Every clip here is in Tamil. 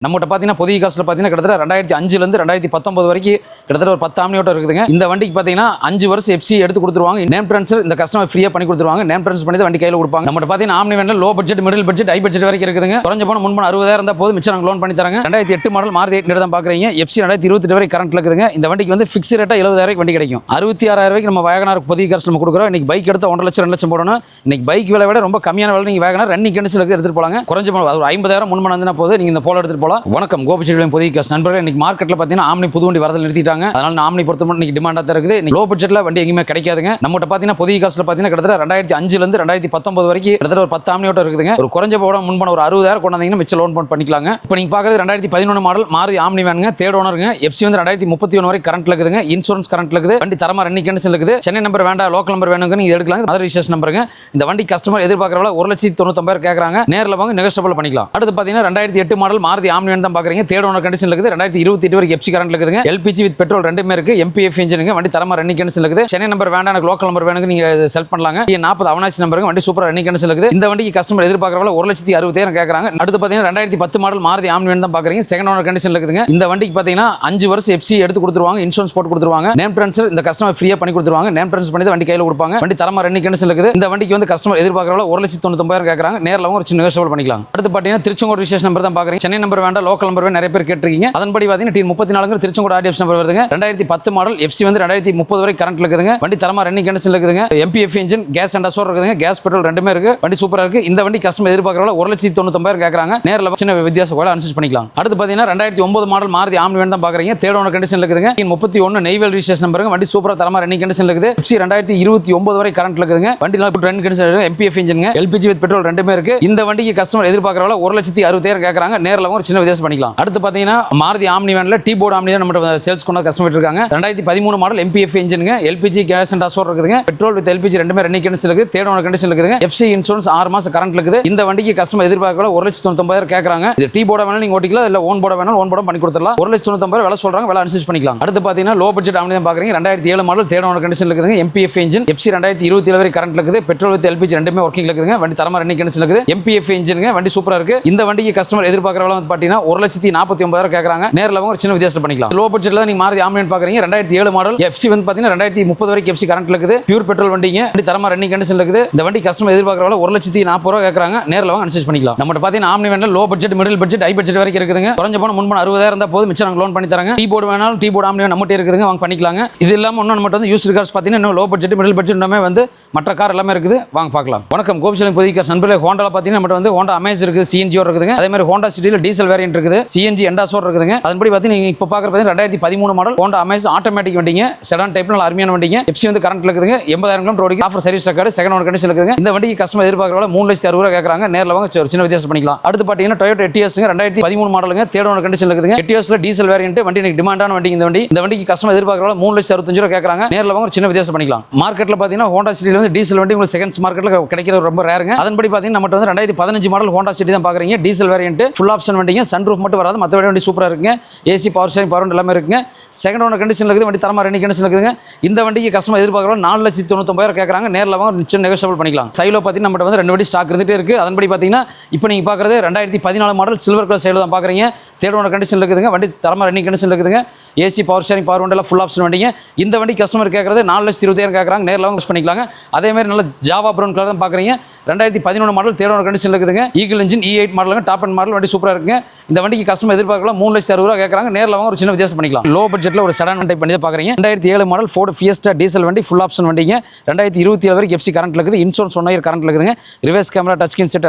நம்மகிட்ட பார்த்தீங்கன்னா புதிய காசில் பார்த்தீங்கன்னா கிட்டத்தட்ட 2005 2019 வரைக்கும் கிட்டத்தட்ட ஒரு 10 ஆம்னியோட்ட இருக்குதுங்க. இந்த வண்டிக்கு பார்த்தீங்கன்னா 5 வருஷம் எஃப்சி எடுத்து கொடுத்துருவாங்க. நேம் ட்ரான்ஸ்ஃபர் இந்த கஸ்டமர் ஃப்ரீயாக பண்ணி கொடுத்துருவாங்க. நேம் ட்ரான்ஸ்ஃபர் பண்ணி வண்டி கையில் கொடுப்பாங்க. நம்மகிட்ட பார்த்தீங்கன்னா ஆம்னி வேனில் low budget, middle budget, high budget வரைக்கும் இருக்குதுங்க. குறைஞ்ச போன முன்பு 60,000 இருந்தால் போதும், மிச்சம் நாங்கள் லோன் பண்ணி தராங்க. 2008 மாடல் மாருதி 8 தான் பார்க்குறீங்க. எஃப்சி 2028 வரை கரண்ட் இருக்குதுங்க. இந்த வண்டிக்கு வந்து ஃபிக்ஸ் ரேட்டாக 70,000 வண்டி கிடைக்கும். 66,000 ரூபாய்க்கு நம்ம வேகனார் புதிய காசு நம்ம கொடுக்குறோம். இன்னைக்கு பைக் எடுத்து 1 லட்சம் 2 லட்சம் போடணும். இன்னைக்கு பைக் விலை விட ரொம்ப கம்மியான விலை நீங்கள் வேகனார் ரன்னிங் கண்டிஷனில் எடுத்துட்டு போலாங்க. குறைஞ்ச ஒரு 50,000 முன்பு வந்தா போது நீங்கள் இந்த போல எடுத்துட்டு போகலாம். வணக்கம், கோபிச்செல்வம் புதிய காசு நண்பர்கள். இன்னைக்கு மார்க்கெட்டில் பார்த்தீங்கன்னா ஆம்னி புது வண்டி வரது நிறுத்திட்டாங்க. அதனால ஆம்னி பொறுத்த மட்டும் இன்னைக்கு டிமாண்டாக தான் இருக்குது. இன்னைக்கு லோ பட்ஜெட்டில் வண்டி எங்கேயுமே கிடைக்காதுங்க. நம்மகிட்ட பார்த்தீங்கன்னா புதிய காசில் பார்த்தீங்கன்னா கிட்டத்தட்ட 2005 2019 வரைக்கும் கிட்டத்தட்ட ஒரு 10 ஆம்னியோட்ட இருக்குதுங்க. ஒரு குறைஞ்ச போட முன்பு ஒரு 60,000 கொண்டாந்தீங்கன்னா மிச்சம் லோன் பண்ணிக்கலாங்க. இப்போ நீங்கள் பார்க்குறது 2011 மாடல் மாருதி ஆம்னி வேனுங்க. தேர்ட் ஓனருங்க. எஃப்சி வந்து 2031 வரை கரண்ட்ல இருக்குதுங்க. இன்சூரன்ஸ் கரண்ட்ல இருக்குது. வண்டி தரமா ரன்னிங் கண்டிஷன் இருக்குது. சென்னை நம்பர் வேண்டாம், லோக்கல் நம்பர் வேணுங்க நீங்க எடுக்கலாம். மதுரை ரிஜிஸ்ட்ரேஷன் நம்பருங்க. இந்த வண்டி கஸ்டமர் எதிர்பார்க்கறவங்க 1,99,000 கேட்கறாங்க. நேரில் வாங்க நெகோஷியபிள் பண்ணிக்கலாம். அடுத்து பார்த்தீங்கன்னா 2008 மாடல் மாருதி ஆம்னி வேன் தான் பார்க்குறீங்க. தேர்ட் ஓனர் கண்டிஷன் இருக்குது. 2028 வரைக்கும் எஃப்சி கரண்ட் இருக்குதுங்க. எல்பிஜி வித் பெட்ரோல் ரெண்டுமே இருக்கு. எம்பிஎஃப் இன்ஜினுங்க. வண்டி தரமா ரன்னிங் கண்டிஷன் இருக்குது. சென்னை நம்பர் வேண்டாம், எனக்கு லோக்கல் நம்பர் வேணுங்க நீங்க செலக்ட் பண்ணலாங்க. 40 அவனாசி நம்பருங்க. வண்டி சூப்பர் ரன்னிங் கண்டிஷன் இருக்குது. இந்த வண்டிக்கு கஸ்டமர் எதிர்பார்க்கறவங்க 1,60,000 கேட்கறாங்க. அடுத்து பார்த்தீங்கன்னா 2010 மாடல் மாருதி ஆம்னி வேன் தான் பார்க்குறீங்க. செகண்ட் ஓனர் கண்டிஷன் இருக்குதுங்க. இந்த வண்டிக்கு பார்த்தீங்கன்னா 5 வருஷம் எஃப்சி எடுத்து கொடுத்துருவாங்க. இன்சூரன்ஸ் போட்டு கொடுத்துருவாங்க. நேம் ட்ரான்ஸ்ஃபர் இந்த கஸ்டமர் ஃப்ரீயா பண்ணி கொடுத்துருவாங்க. நேம் ட்ரான்ஸ்ஃபர் பண்ணி வண்டி கையில் கொடுப்பாங்க. வண்டி தரமா ரன்னிங் கண்டிஷன் இருக்குது. இந்த வண்டிக்கு வந்து கஸ்டமர் எதிர்பார்க்கறவங்க 1,99,000 கேட்கறாங்க. நேரில் ஒரு சின்ன நெகோஷியபிள் பண்ணிக்கலாம். அடுத்து பார்த்தீங்கன்னா திருச்செங்கோடு ரிஜிஸ்ட்ரேஷன் நம்பர் தான் பார்க்குறீங்க. சென்னை நம்பர் வேண்டாம், லோக்கல் நம்பர் வேணும் நிறைய பேர் கேட்டிருக்கீங்க. அதன்படி பார்த்தீங்கன்னா T34 திருச்செங்கோடு ஆர்டிஎஃப் நம்பர் வருதுங்க. 2010 மாடல் எஃப்சி வந்து 2030 வரை கரண்ட் இருக்குதுங்க. வண்டி தரமா ரன்னிங் கண்டிஷன் இருக்குதுங்க. எம்பிஎஃப் இன்ஜின், கேஸ் அண்ட் அசோர் இருக்குதுங்க. கேஸ் பெட்ரோல் ரெண்டுமே இருக்கு. வண்டி சூப்பரா இருக்கு. இந்த வண்டி கஸ்டமர் எதிர்பார்க்கறவங்க 1,99,000 கேட்கறாங்க. நேரில் சின்ன வித்தியாசம் கூட அனுசரிச்சு பண்ணிக்கலாம். அடுத்து பார்த்தீங்கன்னா 2009 மாடல் மாருதி ஆம்னி வேன் தான் பார்க்குறீங்க. தேர்ட் ஓனர் கண்டிஷன் இருக்குதுங்க. 31 நெய்வேல் ரிஜிஸ்ட்ரேஷன் நம்பருங்க. வண்டி சூப்பரா தரமா ரன்னிங் கண்டிஷன் இருக்குது. எஃப்சி 2029 வரை கரண்ட் இருக்குதுங்க. வண்டி ரன்னிங் கண்டிஷன் இருக்கு. MBF engine, LPG with petrol ரெண்டுமே இருக்கு. இந்த வண்டிக்கு கஸ்டமர் எதிர்பார்க்கறவங்க 1,60,000 கேட்கறாங்க. நேரில் ஒரு சின்ன வித்தியாசம் பண்ணிக்கலாம். அடுத்து பார்த்தீங்கன்னா மாருதி ஆம்னி வேன்ல டி போர்டு ஆம்னி தான் நம்ம சேல்ஸ் கொண்ட கஸ்டமர் இருக்காங்க. 2013 மாடல் எம்பிஎஃப் இன்ஜினுங்க. எல்பிஜி கேஸ் அண்ட் அசோர் இருக்குதுங்க. பெட்ரோல் வித் எல்பிஜி ரெண்டுமே ரன்னிங் கண்டிஷன் இருக்கு. தேர்ட் ஓனர் கண்டிஷன் இருக்குதுங்க. எஃப்சி இன்சூரன்ஸ் 6 மாசம் கரண்ட் இருக்குது. இந்த வண்டிக்கு கஸ்டமர் எதிர்பார்க்கறவங்க 1,99,000 கேட்கறாங்க. இது டி போர்டு வேணாலும் நீங்க ஓட்டிக்கலாம், இல்ல ஓன் போர்டு வேணாலும் ஓன் போர்டு பண்ணி கொடுத்துடலாம். 1,99,000 விலை சொல்றாங்க, விலை அனுசரிச்சு பண்ணிக்கலாம். அடுத்து பார்த்தீங்கன்னா லோ பட்ஜெட் ஆம்னி தான் பார்க்குறீங்க. 2007 மாடல் தேர்ட் ஓனர் கண்டிஷன் இருக்குதுங்க. MBF engine. எஃப்சி 2027 வரை கரண்ட் இருக்குது. பெட்ரோல் வித் எல்பிஜி ரெண்டுமே ஒர்க்கிங் இருக்குதுங்க. வண்டி தரமா ரன்னிங் கண்டிஷன் இருக்குது. எம்பிஎஃப் இன்ஜினுங்க. வண்டி சூப்பரா இருக்கு. இந்த வண்டிக்கு கஸ்டமர் எதிர்பார்க்கறவங்க வந்து பார்த்தீங்கன்னா 1,49,000 கேட்கறாங்க. நேரில் ஒரு சின்ன வித்தியாசம் பண்ணிக்கலாம். லோ பட்ஜெட்ல நீங்க மாருதி ஆம்னி வேன் பார்க்குறீங்க. 2007 மாடல் எஃப்சி வந்து பார்த்தீங்கன்னா 2030 வரைக்கும் எஃப்சி கரண்ட் இருக்குது. பியூர் பெட்ரோல் வண்டிங்க. வண்டி தரமா ரன்னிங் கண்டிஷன் இருக்குது. இந்த வண்டி கஸ்டமர் எதிர்பார்க்கறவங்க 1,40,000 கேட்கறாங்க. நேரில் வாங்க அனுசரிச்சு பண்ணிக்கலாம். நம்மகிட்ட பார்த்தீங்கன்னா ஆம்னி வேன்ல low budget, middle budget, high budget வரைக்கும் இருக்குதுங்க. குறைஞ்ச போன முன்பு 60,000 இருந்தால் போதும், மிச்சம் நாங்கள் லோன் பண்ணி தராங்க. டி போர்டு வேணாலும் டி போர்டு ஆம்னி வேன் நம்மகிட்ட இருக்குதுங்க, வாங்க பண்ணிக்கலாங்க. இது இல்லாமல் இன்னும் நம்மகிட்ட வந்து யூஸ்டு கார்ஸ் பார்த்தீங்கன்னா இன்னும் லோ பட்ஜெட், மிடில் பட்ஜெட் வந்து மற்ற கார் எல்லாமே இருக்குது, வாங்க பார்க்கலாம். வணக்கம், கோபிச்செல்வம் புதிய காசு நண்பர்களே. ஹோண்டால பார்த்தீங்கன்னா நம்மகிட்ட வந்து ஹோண்டா அமேஸ் இருக்குது, சிஎன்ஜி இருக்குதுங்க. அதே மாதிரி ஹோண்டா சிட்டியில் டீசல் வேரியன்ட் இருக்குது, சிஎன்ஜி எண்டாசோர் இருக்குதுங்க. அதன்படி பார்த்தீங்கன்னா இப்போ பார்க்குற 2013 மாடல் ஹோண்டா அமேஸ் ஆட்டோமேட்டிக் வண்டிங்க. செடான் டைப்ல நல்ல அருமையான வண்டிங்க. எஃப்சி வந்து கரண்ட் இருக்குதுங்க. 80,000 கிலோமீட்டர் ஓடிக்கு. Offer service record, second owner condition இருக்குதுங்க. இந்த வண்டிக்கு கஸ்டமர் எதிர்பார்க்கறவங்க 3,60,000 கேட்கறாங்க. நேரில் வாங்க ஒரு சின்ன வித்தியாசம் பண்ணிக்கலாம். அடுத்து பார்த்தீங்கன்னா டொயோட்டா எட்டிஎஸ்ங்க. 2013 மாடலுங்க. தேர்ட் ஓனர் கண்டிஷன் இருக்குதுங்க. எட்டிஎஸ்ல டீசல் வேரியன்ட் வண்டி இன்னைக்கு டிமாண்டான வண்டி. இந்த வண்டிக்கு கஸ்டமர் எதிர்பார்க்கறவங்க 3,65,000 கேட்கறாங்க. நேரில் வாங்க ஒரு சின்ன வித்தியாசம் பண்ணிக்கலாம். மார்க்கெட்ல பார்த்தீங்கன்னா ஹோண்டா சிட்டில வந்து டீசல் வண்டி உங்களுக்கு செகண்ட்ஸ் மார்க்கெட்ல கிடைக்கிறது ரொம்ப ரேருங்க. அதன்படி பார்த்தீங்கன்னா நம்மகிட்ட வந்து 2015 மாடல் ஹோண்டா சிட்டி தான் பார்க்குறீங்க. டீசல் வேரியன்ட், ஃபுல் ஆப்ஷன் வண்டிங்க. சன்ரூஃப் மட்டும் வராது, மற்ற வண்டி சூப்பரா இருக்குங்க. ஏசி, பவர் ஸ்டீரிங், பவர் எல்லாமே இருக்குங்க. செகண்ட் ஓனர் கண்டிஷன் இருக்குது. வண்டி தரமா ரன்னிங் கண்டிஷன் இருக்குதுங்க. இந்த வண்டிக்கு கஸ்டமர் எதிர்பார்க்கறவங்க 4,99,000 கேட்கறாங்க. நேரில் வாங்க நிச்சயம் நெகோஷியபிள் பண்ணிக்கலாம். சைலோ பார்த்தீங்கன்னா நம்மகிட்ட வந்து 2 வண்டி ஸ்டாக் இருந்துட்டே இருக்கு. அதன்படி பார்த்தீங்கன்னா இப்போ நீங்க பார்க்குறது 2014 மாடல் சில்வர் கலர் சைலோ தான் பார்க்குறீங்க. தேர்ட் ஓனர் கண்டிஷன் இருக்குதுங்க. வண்டி தரமா ரன்னிங் கண்டிஷன் இருக்குதுங்க. ஏசி, பவர் ஸ்டீரிங், பவர் எல்லாம் ஃபுல் ஆப்ஷன் வண்டிங்க. இந்த வண்டி கஸ்டமர் கேட்கறது 4,20,000 கேட்கறாங்க. நேரில் வாங்க யூஸ் பண்ணிக்கலாங்க. அதே மாதிரி நல்ல ஜாவா ப்ரௌன் கலர் தான் பார்க்குறீங்க. 2011 மாடல் தேர்ட் ஓனர் கண்டிஷன் இருக்குதுங்க. ஈகிள் இன்ஜின் E8 மாடலுங்க. டாப் அண்ட் மாடல் வண்டி சூப்பரா இருக்குங்க. இந்த வண்டிக்கு கஸ்டமர் எதிர்பார்க்கலாம் 3,60,000 கேட்கறாங்க. நேரில் வாங்க ஒரு சின்ன வித்தியாசம் பண்ணிக்கலாம். லோ பட்ஜெட்ல ஒரு செடான் டைப் பண்ணி தான் பார்க்குறீங்க. 2007 மாடல் ஃபோர்டு ஃபியஸ்டா டீசல் வண்டி, ஃபுல் ஆப்ஷன் வண்டிங்க. 2027 வரைக்கும் எஃப்சி கரண்ட் இருக்குது. இன்சூரன்ஸ் 1 இயர் கரண்ட் இருக்குதுங்க. Reverse camera, touch screen set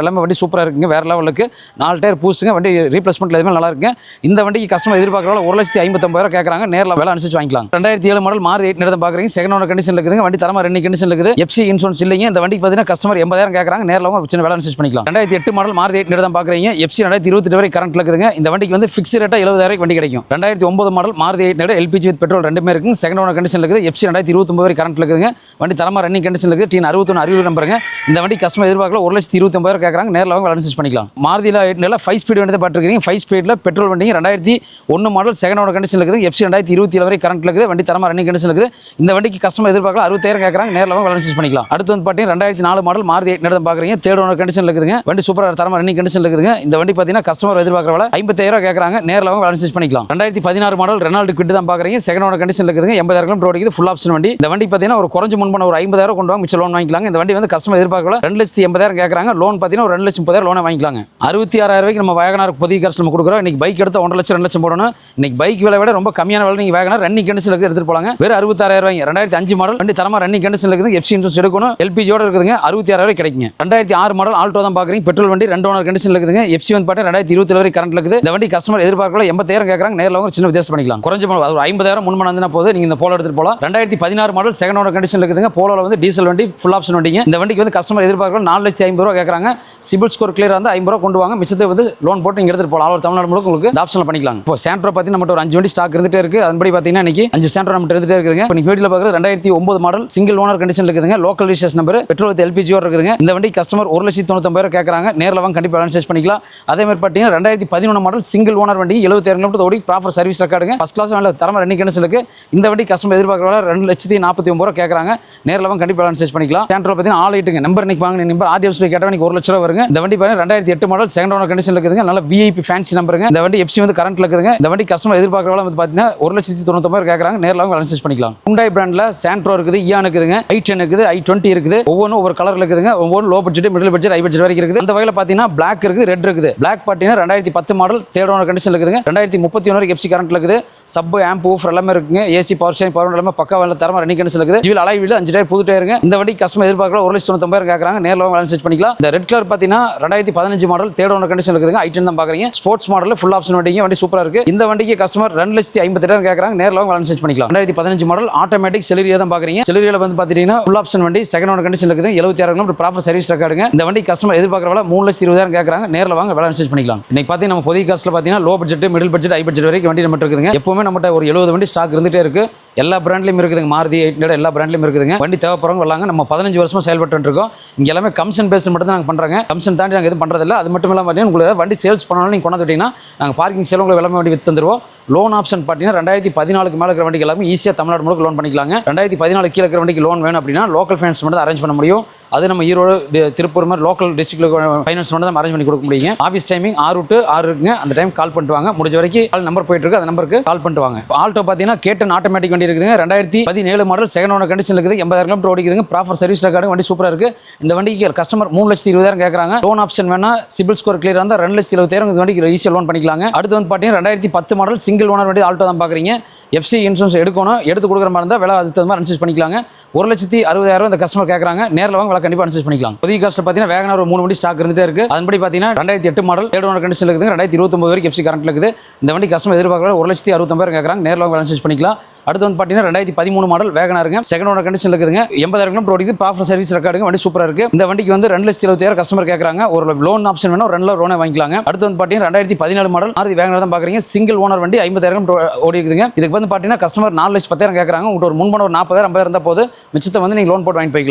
எல்லாமே வண்டி சூப்பரா இருக்குங்க. வேற லெவலுக்கு 4 டயர் பூசுங்க. வண்டி ரீப்ளேஸ்மெண்ட் எதுவுமே நல்லா இருக்குங்க. இந்த வண்டிக்கு கஸ்டமர் எதிர்பார்க்கறவங்க 1,59,000 கேட்கறாங்க. நேரில் வேலை அனுசரிச்சு வாங்கிக்கலாம். 2007 மாடல் மாருதி 8 தான் பார்க்குறீங்க. செகண்ட் ஓனர் கண்டிஷன் இருக்குதுங்க. வண்டி தரமா ரன்னிங் கண்டிஷன் இருக்குது. எஃப்சி இன்சூரன்ஸ் இல்லைங்க. இந்த வண்டிக்கு பார்த்தீங்கன்னா கஸ்டமர் 80,000 கேட்கறாங்க. நேரில் வாங்க சின்ன வேலை அனுசரிச்சு பண்ணிக்கலாம். 2008 மாடல் மாருதி 8 தான் பார்க்குறீங்க. எஃப்சி 2028 வரை கரண்ட் இருக்குதுங்க. இந்த வண்டிக்கு வந்து ஃபிக்ஸ் ரேட்டா 70,000 வண்டி கிடைக்கும். 2009 model Maruti 8 LPG with petrol ரெண்டுமே இருக்குங்க. செகண்ட் ஓனர் கண்டிஷன் இருக்குது. எஃப்சி 2029 வரை கரண்ட் இருக்குதுங்க. வண்டி தரமா ரன்னிங் கண்டிஷன் இருக்குது. T61 அறிவு நம்பருங்க. இந்த வண்டி கஸ்டமர் எதிர்பார்க்கல 1,29,000 கேட்கறாங்க. நேரில் வாங்க அனுசரிச்சு பண்ணிக்கலாம். மாருதியில் 8 5 ஸ்பீட் வண்டி தான் பார்த்துருக்கீங்க. 5 ஸ்பீட்ல பெட்ரோல் வண்டிங்க. 2001 மாடல் செகண்ட் ஓனர் கண்டிஷன் இருக்குது. எஃப்சி 2027 வரை கரண்ட் இருக்குது. வண்டி தரமா ரன்னிங் கண்டிஷன் இருக்குது. இந்த வண்டிக்கு கஸ்டமர் எதிர்பார்க்கல 60,000 கேட்கறாங்க. நேரில் வாங்க அனுசரிச்சு பண்ணிக்கலாம். அடுத்து வந்து பார்த்தீங்கன்னா 2004 மாடல் மாருதி 8 வேகனார் தான் பார்க்குறீங்க. தேர்ட் ஓனர் கண்டிஷன் இருக்குதுங்க. வண்டி சூப்பராக தரமாக ரன்னிங் கண்டிஷன் இருக்குதுங்க. இந்த வண்டி பார்த்தீங்கன்னா கஸ்டமர் எதிர்பார்க்குற விலை 55,000 கேட்குறாங்க. நேரில் வாங்க அனலைஸ் பண்ணிக்கலாம். 2016 மாடல் ரெனால்ட் குவிட் தான் பார்க்குறீங்க. செகண்ட் ஓனர் கண்டிஷன் இருக்குதுங்க. 80,000 கிலோமீட்டர் ஓடிக்குது. ஃபுல் ஆப்ஷன் வண்டி. இந்த வண்டி பார்த்தீங்கன்னா ஒரு குறைஞ்ச முன்பணம் ஒரு 50,000 கொண்டு வாங்க, மிச்சம் லோன் வாங்கிக்கலாம். இந்த வண்டி வந்து கஸ்டமர் எதிர்பார்க்கல 2,80,000 கேட்குறாங்க. லோன் பார்த்தீங்கன்னா ஒரு 2,30,000 லோனை வாங்கிக்கலாங்க. 66,000 ரூபாய்க்கு நம்ம வேகனார் புதிய காசு நம்ம கொடுக்குறோம். இன்னைக்கு பைக் எடுத்து 1,00,000 2 லட்சம் போடணும். இன்னைக்கு பைக் விலை விட ரொம்ப கம்மியான விலை நீங்கள் வேகனார் ரன்னிங் கண்டிஷன் எடுத்துட்டு போலாங்க. வெறும் 66,000 ரூபாய். 2005 மாடல் வண்டி தரமா ரன்னிங் கண்டிஷன் இருக்குது. எஃப்சி இன்சூரன்ஸ் எடுக்கணும். எல்பிஜியோட இருக்குதுங்க. 66,000 ரூபாய் கிடைக்குங்க. 2006 மாடல் ஆல்டோ தான் பார்க்குறீங்க. பெட்ரோல் வண்டி 2 ஓனர் கண்டிஷன் இருக்குதுங்க. எஃப்சி வந்து பார்த்தா 2027 வரை கரண்ட் இருக்குது. இந்த வண்டி கஸ்டமர் எதிர்பார்க்கல 80,000 கேட்குறாங்க. நேரில் வாங்க சின்ன வித்தியாசம் பண்ணிக்கலாம். குறைஞ்ச ஒரு 50,000 முன்பணம் வந்தா போது நீங்க இந்த போலோ எடுத்துட்டு போலாம். 2016 மாடல் செகண்ட் ஓனர் கண்டிஷன் இருக்குதுங்க. போலோல வந்து டீசல் வண்டி ஃபுல் ஆப்ஷன் வண்டிங்க. இந்த வண்டிக்கு வந்து கஸ்டமர் எதிர்பார்க்கல 4,50,000 கேட்குறாங்க. சிபில் ஸ்கோர் கிளியர் வந்து 50 கொண்டு வாங்க. மிச்சத்தை வந்து லோன் போட்டு நீங்க எடுத்துட்டு போலாம். ஆல் தமிழ்நாடு முழுக்க உங்களுக்கு இந்த ஆப்ஷன்ல பண்ணிக்கலாம். இப்போ சாண்ட்ரோ பார்த்தீங்கன்னா நம்ம ஒரு 5 வண்டி ஸ்டாக் இருந்துட்டே இருக்கு. அதன்படி பார்த்தீங்கன்னா இன்னைக்கு 5 சாண்ட்ரோ நம்ம இருந்துட்டே இருக்குதுங்க. இப்போ நீங்க வீடியோல பார்க்குறது 2009 மாடல் சிங்கிள் ஓனர் கண்டிஷன் இருக்குதுங்க. Local registration number petrol with எல்பிஜியோட இருக்குதுங்க. இந்த வண்டி கஸ்டமர் 1,99,000 கேட்குறாங்க. நேரில் வாங்க கண்டிப்பாக அனலைஸ் பண்ணிக்கலாம். அதே மாதிரி பார்த்தீங்கன்னா 2011 மாடல் சிங்கிள் ஓனர் வண்டி 77 கிலோமீட்டர் ஓடி ப்ராப்பர் சர்வீஸ் ரெக்கார்டுங்க. ஃபர்ஸ்ட் கிளாஸ் நல்ல தரமா ரன்னிங் கண்டிஷன் இருக்கு. இந்த வண்டி கஸ்டமர் எதிர்பார்க்குற 2,49,000 கேட்குறாங்க. நேரில் வாங்க கண்டிப்பாக அனலைஸ் பண்ணிக்கலாம். சாண்ட்ரோ பார்த்தீங்கன்னா ஆல் ஐட்டுங்க. நம்பர் இன்னைக்கு வாங்க நம்பர் ஆர்டிஎஃப்சி கேட்டால் இன்னைக்கு 1 லட்சம் ரூபாய் வருங்க. இந்த வண்டி பார்த்தீங்கன்னா 2008 மாடல் செகண்ட் ஓனர் கண்டிஷன் இருக்குதுங்க. நல்ல விஐபி ஃபேன்சி நம்பருங்க. இந்த வண்டி எஃப்சி வந்து கரண்ட்ல இருக்குதுங்க. இந்த வண்டி கஸ்டமர் எதிர்பார்க்குற வந்து பார்த்தீங்கன்னா 1,99,000 கேட்குறாங்க. நேரில் வாங்க அனலைஸ் பண்ணிக்கலாம். Hyundai பிராண்ட்ல சாண்ட்ரோ இருக்குது, இயான் இருக்குதுங்க, i10 இருக்குது, i20 இருக்குது. ஒவ்வொன்றும் ஒவ்வொரு கலர்ல இருக்குதுங்க. ஒவ்வொரு low budget, middle budget, high budget வரைக்கும் இருக்குது. அந்த வகையில் பார்த்தீங்கன்னா பிளாக் இருக்குது, ரெட் இருக்குது. பிளாக் பார்த்தீங்கன்னா 2010 மாடல் தேர்ட் ஓனர் கண்டிஷன் இருக்குதுங்க. 2031 வரைக்கும் எஃப்சி கரண்ட்ல இருக்குது. சப் ஆம்ப் ஊஃபர் எல்லாமே இருக்குங்க. ஏசி பவர் ஸ்டேரிங் பவர் எல்லாமே பக்கா வேலை தரமா ரன்னிங் கண்டிஷன் இருக்குது. ஜிவில் அலாய் வீல் 5 டயர் புது டயருங்க. இந்த வண்டி கஸ்டமர் எதிர்பார்க்கல 1,99,000 கேட்குறாங்க. நேரில் வாங்க அனலைஸ் பண்ணிக்கலாம். இந்த ரெட் கலர் பார்த்தீங்கன்னா 2015 மாடல் தேர்ட் ஓனர் கண்டிஷன் இருக்குதுங்க. i10 தான் பார்க்குறீங்க. ஸ்போர்ட்ஸ் மாடல் ஃபுல் ஆப்ஷன் வண்டிங்க. வண்டி சூப்பரா இருக்கு. இந்த வண்டிக்கு கஸ்டமர் 2,50,000 கேட்குறாங்க. நேரில் வாங்க அனலைஸ் பண்ணிக்கலாம். 2015 மாடல் ஆட்டோமேட்டிக் செலரியா தான் பார்க்குறீங்க. செலரியால வந்து பார்த்தீங்கன்னா ஃபுல் ஆப்ஷன் வண்டி செகண்ட் ஓனர் கண்டிஷன் இருக்குது. 76 கிலோமீட்டர் ப்ராப்பர் சர்வீஸ் ரெக்கார்டுங்க. இந்த வண்டி கஸ்டமர் எதிர்பார்க்குற விலை 3,20,000 கேட்குறாங்க. நேரில் வாங்க விலை அனலைஸ் பண்ணிக்கலாம். இன்னைக்கு பார்த்தீங்கன்னா நம்ம புதிய காஸ்ட்ல பார்த்தீங்கன்னா low budget, middle budget, high budget வரைக்கும் வண்டி நம்ம இருக்குதுங்க. எப்பவுமே நம்மகிட்ட ஒரு 70 வண்டி ஸ்டாக் இருந்துட்டே இருக்கு. எல்லா பிராண்ட்லயும் இருக்குதுங்க. மாருதி 800 எல்லா பிராண்ட்லயும் இருக்குதுங்க. வண்டி தேவைப்படுறவங்க வரலாங்க. நம்ம 15 வருஷமா செயல்பட்டு இருக்கோம். இங்க எல்லாமே கமிஷன் பேஸ் மட்டும் தான் நாங்க பண்றாங்க. கமிஷன் தாண்டி நாங்க எதுவும் பண்றது இல்ல. அது மட்டும் இல்லாம பார்த்தீங்கன்னா உங்களுக்கு வண்டி சேல்ஸ் பண்ணாலும் நீங்க கொண்டாந்து விட்டீங்கன்னா நாங்க பார்க்கிங் சேல் உங்களுக்கு எல்லாமே வண்டி வித்து தந்துருவோம். லோன் ஆப்ஷன் பார்த்தீங்கன்னா 2014 மேல இருக்கிற வண்டிக்கு எல்லாமே ஈஸியா தமிழ்நாடு முழுக்க லோன் பண்ணிக்கலாங்க. 2014 கீழே இருக்கிற வண்டிக்கு லோன் வேணும் அப்படின்னா லோக்கல் ஃபைனான்ஸ் மட்டும் தான் அரேஞ்ச் பண்ண முடியும். அது நம்ம ஈரோடு, திருப்பூர் மாதிரி லோக்கல் டிஸ்ட்ரிக்ட்ல ஃபைனான்ஸ் மட்டும் தான் அரேஞ்ச் பண்ணி கொடுக்க முடியுங்க. ஆஃபீஸ் டைமிங் 6 to 6 இருக்குங்க. அந்த டைம் கால் பண்ணிட்டு வாங்க. முடிஞ்ச வரைக்கும் கால் நம்பர் போயிட்டு இருக்கு. அந்த நம்பருக்கு கால் பண்ணிட்டு வாங்க. ஆல்டோ பார்த்தீங்கன்னா கேட்டன் ஆட்டோமேட்டிக் வண்டி இருக்குதுங்க. 2017 மாடல் செகண்ட் ஓனர் கண்டிஷன் இருக்குது. 80,000 கிலோமீட்டர் ஓடிக்குதுங்க. Proper service record. வண்டி சூப்பரா இருக்கு. இந்த வண்டிக்கு கஸ்டமர் 3,20,000 கேட்குறாங்க. லோன் ஆப்ஷன் வேணா சிபில் ஸ்கோர் கிளியர் இருந்தால் 2,70,000 இந்த வண்டிக்கு ஈஸியாக லோன் பண்ணிக்கலாங்க. அடுத்து வந்து பார்த்தீங்கன்னா 2010 மாடல் சிங்கிள் ஓனர் வண்டி ஆல்டோ தான் பார்க்குறீங்க. எஃப்சி இன்சூரன்ஸ் எடுக்கணும். எடுத்து கொடுக்குற மாதிரி இருந்தால் விலை அதுக்கு தகுந்த மாதிரி அனலைஸ் பண்ணிக்கலாங்க. 1,60,000 இந்த கஸ்டமர் கேட்குறாங்க. நேரில் வாங்க விலை கண்டிப்பாக அனலைஸ் பண்ணிக்கலாம். புதிய காஸ்ட்ல பார்த்தீங்கன்னா வேகனார் ஒரு 3 வண்டி ஸ்டாக் இருந்துட்டே இருக்கு. அதன்படி பார்த்தீங்கன்னா 2008 மாடல் தேர்ட் ஓனர் கண்டிஷன் இருக்குது. 2029 வரைக்கும் எஃப்சி கரண்ட்ல இருக்குது. இந்த வண்டி கஸ்டமர் எதிர்பார்க்கல 1,69,000 கேட்குறாங்க. நேரில் வாங்க அனலைஸ் பண்ணிக்கலாம். அடுத்து வந்து பார்த்தீங்கன்னா 2013 மாடல் வேகனாருங்க. செகண்ட் ஓனர் கண்டிஷன் இருக்குதுங்க. 80,000 கிலோமீட்டர் ஓடிக்குது. ப்ராப்பர் சர்வீஸ் ரெக்கார்டுங்க. வண்டி சூப்பரா இருக்கு. இந்த வண்டிக்கு வந்து 2,70,000 கஸ்டமர் கேட்குறாங்க. ஒரு லோன் ஆப்ஷன் வேணும். 2 லோனே வாங்கிக்கலாங்க. அடுத்து வந்து பார்த்தீங்கன்னா 2014 மாடல் மாருதி வேகனார் தான் பார்க்குறீங்க. சிங்கிள் ஓனர் வண்டி 50,000 ஓடி இருக்குதுங்க. இதுக்கு வந்து பார்த்தீங்கன்னா கஸ்டமர் 4,10,000 கேட்குறாங்க. உங்களுக்கு ஒரு முன்பணம் ஒரு 40,000 50,000 இருந்தால் போது மிச்சத்தை வந்து நீங்கள் லோன் போட்டு வாங்கி போய்க்கலாம்.